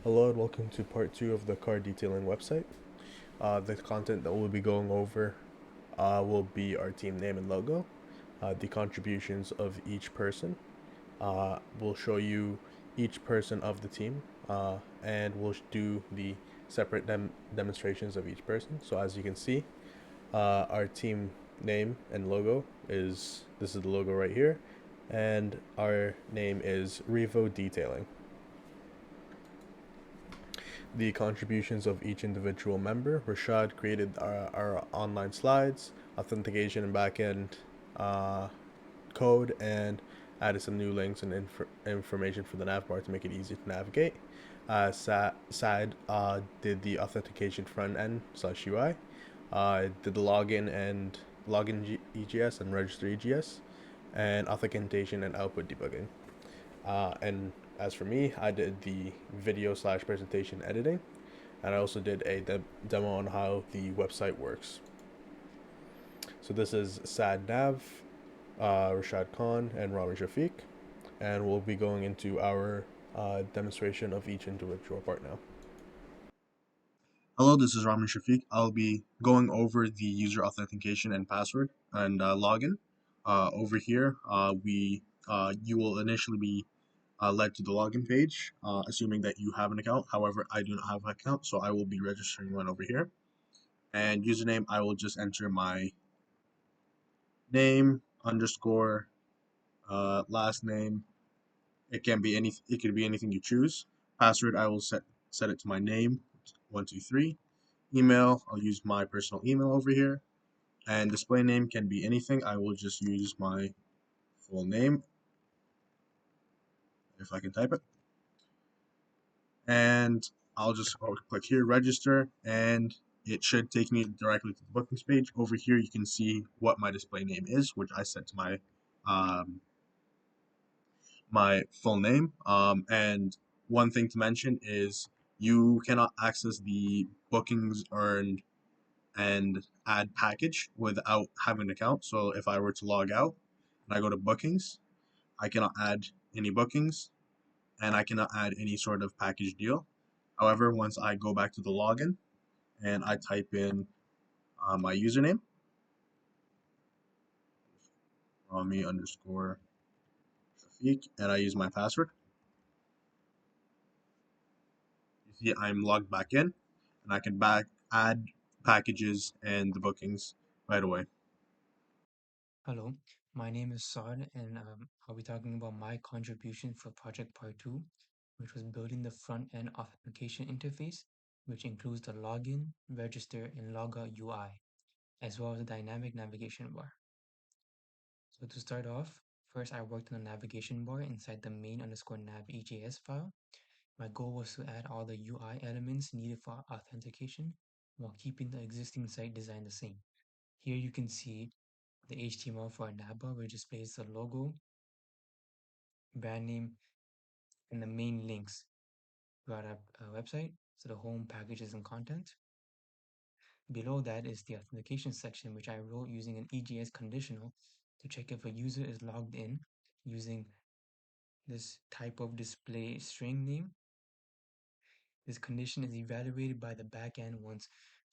Hello and welcome to part two of the car detailing website. The content that we'll be going over will be our team name and logo, the contributions of each person. We'll show you each person of the team, and we'll do the separate demonstrations of each person. So as you can see, our team name and logo is this is the logo right here, and our name is Revo Detailing. The contributions of each individual member. Rashad created our online slides, authentication and backend uh, code, and added some new links and information for the nav bar to make it easy to navigate. Sad did the authentication front end slash UI, did the login and EGS and register EGS, and authentication and output debugging. And as for me, I did the video slash presentation editing, and I also did a demo on how the website works. So this is Sad Nav, Rashad Khan, and Rami Shafiq, and we'll be going into our demonstration of each individual part now. Hello, this is Raman Shafiq. I'll be going over the user authentication and password and login. Over here, you will initially be led to the login page, assuming that you have an account. However, I do not have an account, so I will be registering one over here. And username, I will just enter my name underscore last name. It can be any. It could be anything you choose. Password, I will set it to my name, 123. Email, I'll use my personal email over here. And display name can be anything. I will just use my full name if I can type it. And I'll just click here, register, and it should take me directly to the bookings page. Over here, you can see what my display name is, which I set to um, my full name. And one thing to mention is you cannot access the bookings earned and add package without having an account. So if I were to log out and I go to bookings, I cannot add any bookings and I cannot add any sort of package deal. However, once I go back to the login and I type in my username, Rami underscore Shafiq, and I use my password, you see I'm logged back in and I can back add packages and the bookings right away. Hello, my name is Saad, and I'll be talking about my contribution for Project Part 2, which was building the front end authentication interface, which includes the login, register, and logout UI, as well as a dynamic navigation bar. So to start off, first I worked on the navigation bar inside the main underscore nav EJS file. My goal was to add all the UI elements needed for authentication while keeping the existing site design the same. Here you can see the HTML for a nav bar, which displays the logo, brand name, and the main links throughout our website. So the home, packages, and content. Below that is the authentication section, which I wrote using an EGS conditional to check if a user is logged in using this type of display string name. This condition is evaluated by the backend once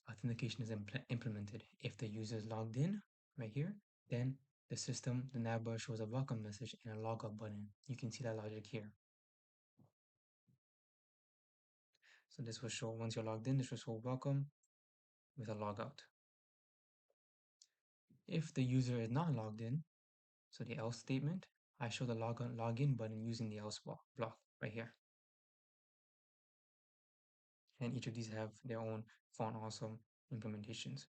authentication is implemented. If the user is logged in right here, then the navbar shows a welcome message and a logout button. You can see that logic here. So this will show once you're logged in, this will show welcome with a logout. If the user is not logged in, so the else statement, I show the login button using the else block right here. And each of these have their own font awesome implementations.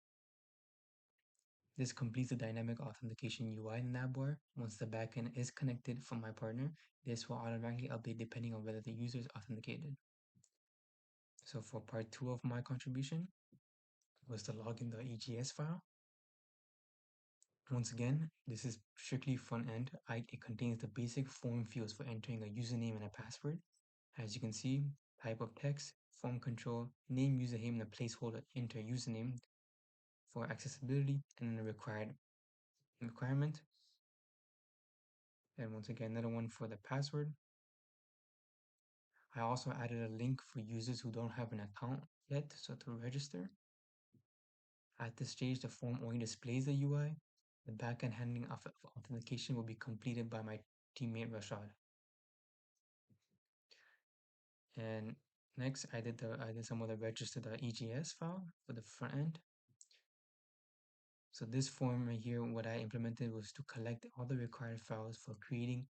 This completes the dynamic authentication UI in navbar. Once the backend is connected from my partner, this will automatically update depending on whether the user is authenticated. So for part 2 of my contribution was the login.egs file. Once again, this is strictly front end. It contains the basic form fields for entering a username and a password. As you can see, type of text, form control, name, username, and a placeholder enter username for accessibility, and then the requirement. And once again, another one for the password. I also added a link for users who don't have an account yet, so to register. At this stage, the form only displays the UI. The backend handling of authentication will be completed by my teammate Rashad. And next, I did some of the register.egs file for the front end. So this form right here, what I implemented was to collect all the required files for creating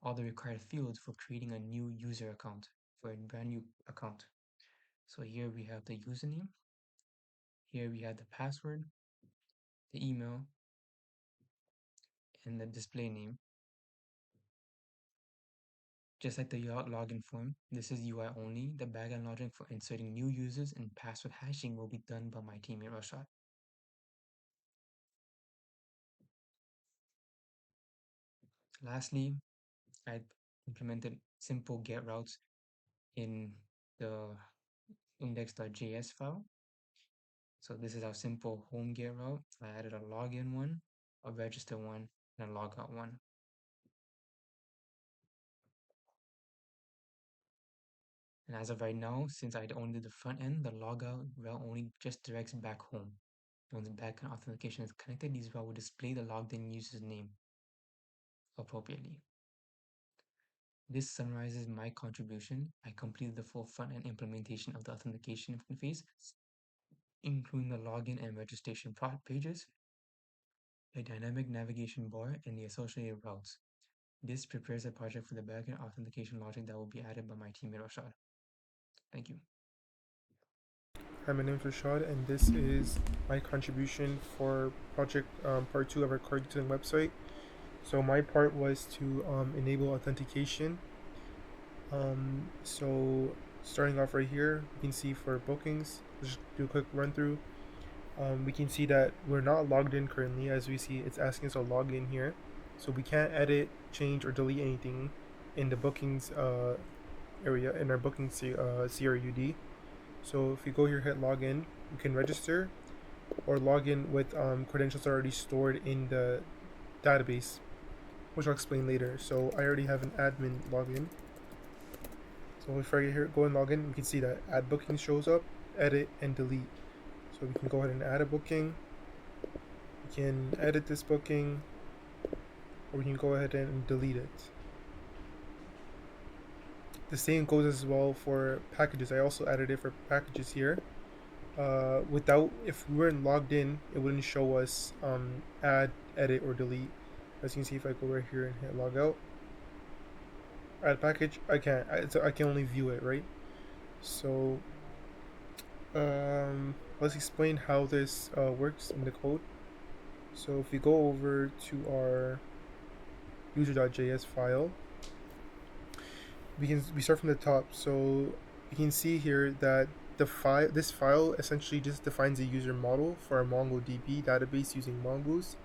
all the required fields for creating a new user account for a brand new account. So here we have the username, here we have the password, the email, and the display name. Just like the login form, this is UI only. The backend logic for inserting new users and password hashing will be done by my teammate Rashad. Lastly, I implemented simple get routes in the index.js file. So this is our simple home get route. I added a login one, a register one, and a logout one. And as of right now, since I only did the front end, the logout route only just directs back home. When the backend authentication is connected, these route will display the logged in user's name appropriately. This summarizes my contribution. I completed the full front end implementation of the authentication interface, including the login and registration pages, a dynamic navigation bar, and the associated routes. This prepares the project for the backend authentication logic that will be added by my teammate Rashad. Thank you. Hi, my name is Rashad, and this is my contribution for project part 2 of our card detailing website. So my part was to enable authentication. So starting off right here, you can see for bookings, let's just do a quick run through. We can see that we're not logged in currently. As we see, it's asking us to log in here. So we can't edit, change, or delete anything in the bookings area, in our bookings CRUD. So if you go here, hit login, you can register or log in with credentials already stored in the database, which I'll explain later. So I already have an admin login. So if I here go and log in, we can see that add booking shows up, edit, and delete. So we can go ahead and add a booking. We can edit this booking, or we can go ahead and delete it. The same goes as well for packages. I also added it for packages here. If we weren't logged in, it wouldn't show us add, edit, or delete. As you can see, if I go right here and hit log out, add package, I can only view it, right? So let's explain how this works in the code. So if we go over to our user.js file, we start from the top. So you can see here that this file essentially just defines a user model for our MongoDB database using Mongoose.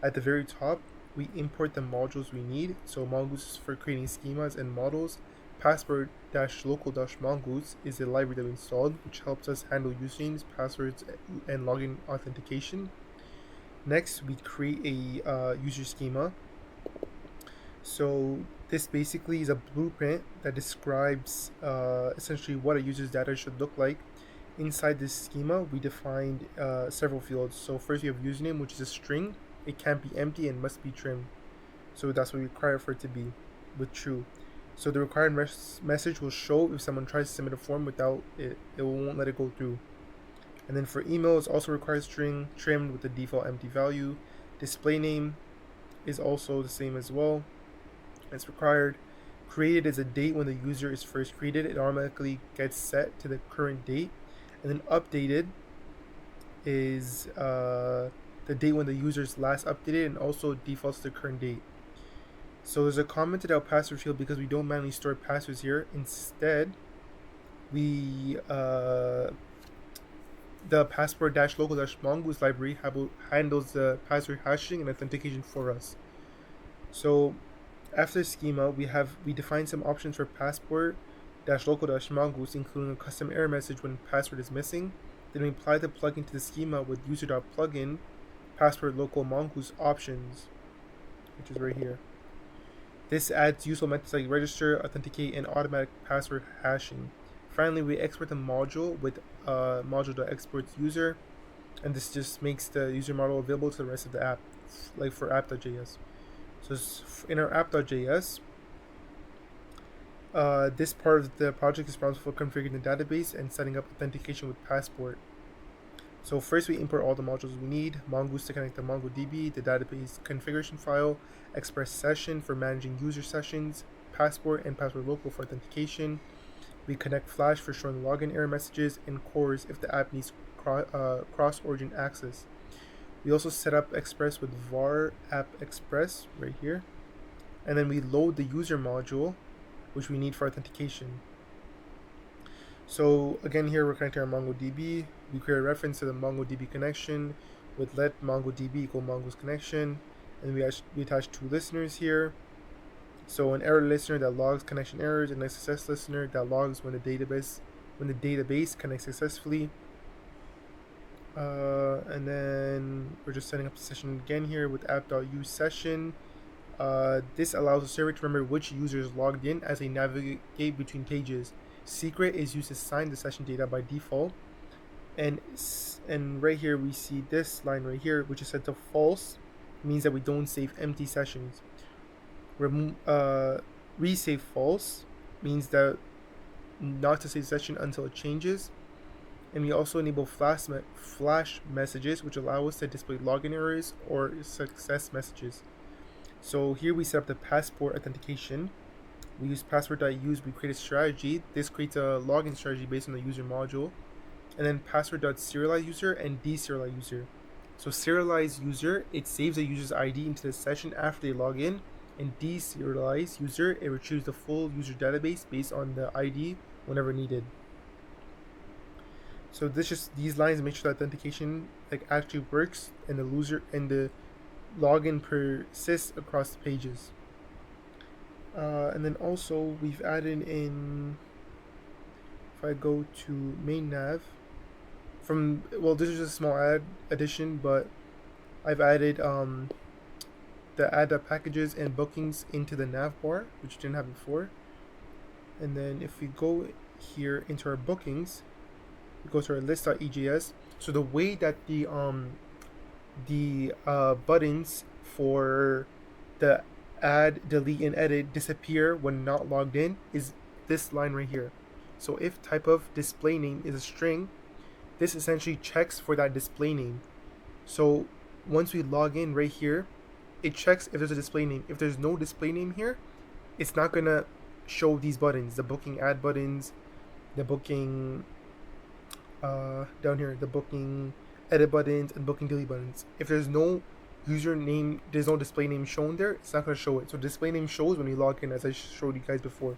At the very top, we import the modules we need. So Mongoose is for creating schemas and models. Passport-local-mongoose is a library that we installed, which helps us handle usernames, passwords, and login authentication. Next, we create a user schema. So this basically is a blueprint that describes essentially what a user's data should look like. Inside this schema, we defined several fields. So first we have username, which is a string. It can't be empty and must be trimmed. So that's what we require for it to be with true. So the required message will show if someone tries to submit a form without it, it won't let it go through. And then for email, it's also required string trimmed with the default empty value. Display name is also the same as well. It's required. Created is a date when the user is first created. It automatically gets set to the current date. And then updated is the date when the user is last updated and also defaults to the current date. So there's a commented out password field because we don't manually store passwords here. Instead, we the passport-local-mongoose library handles the password hashing and authentication for us. So after schema, we define some options for passport-local-mongoose, including a custom error message when password is missing. Then we apply the plugin to the schema with user.plugin passport local mongoose options, which is right here. This adds useful methods like register, authenticate, and automatic password hashing. Finally, we export the module with module.exports user, and this just makes the user model available to the rest of the app, like for app.js. So in our app.js, this part of the project is responsible for configuring the database and setting up authentication with Passport. So first we import all the modules we need: Mongoose to connect to MongoDB, the database configuration file, Express Session for managing user sessions, Passport and Passport Local for authentication. We connect Flash for showing login error messages, and CORS if the app needs cross-origin access. We also set up Express with var app express right here, and then we load the user module, which we need for authentication. So again, here we're connecting our MongoDB. We create a reference to the MongoDB connection with let MongoDB equal Mongoose connection, and we attach two listeners here. So an error listener that logs connection errors, and a success listener that logs when the database connects successfully. And then we're just setting up the session again here with app.use session. This allows the server to remember which user is logged in as they navigate between pages. Secret is used to sign the session data by default, and right here we see this line right here, which is set to false, means that we don't save empty sessions. Resave false means that not to save session until it changes. And we also enable flash messages, which allow us to display login errors or success messages. So here we set up the Passport authentication. We use password.use, we create a strategy. This creates a login strategy based on the user module. And then password.serialize user and deserialize user. So serialize user, it saves the user's ID into the session after they log in. And deserialize user, it retrieves the full user database based on the ID whenever needed. So these lines make sure that authentication actually works and the login persists across the pages. And then also we've added in, if I go to main nav, this is just a small addition, but I've added the add packages and bookings into the nav bar, which didn't have before. And then if we go here into our bookings, we go to our list.ejs. So the way that the buttons for the add, delete, and edit disappear when not logged in is this line right here. So if type of display name is a string, this essentially checks for that display name. So once we log in right here, it checks if there's a display name. If there's no display name here, it's not gonna show these buttons, the booking add buttons, the booking down here, the booking edit buttons, and booking delete buttons. If there's no username, there's no display name shown there, it's not going to show it. So display name shows when you log in, as I showed you guys before.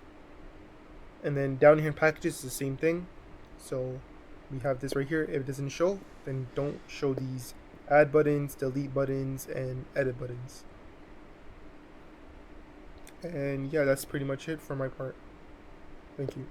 And then down here in packages is the same thing. So we have this right here. If it doesn't show, then don't show these add buttons, delete buttons, and edit buttons. And yeah, that's pretty much it for my part. Thank you.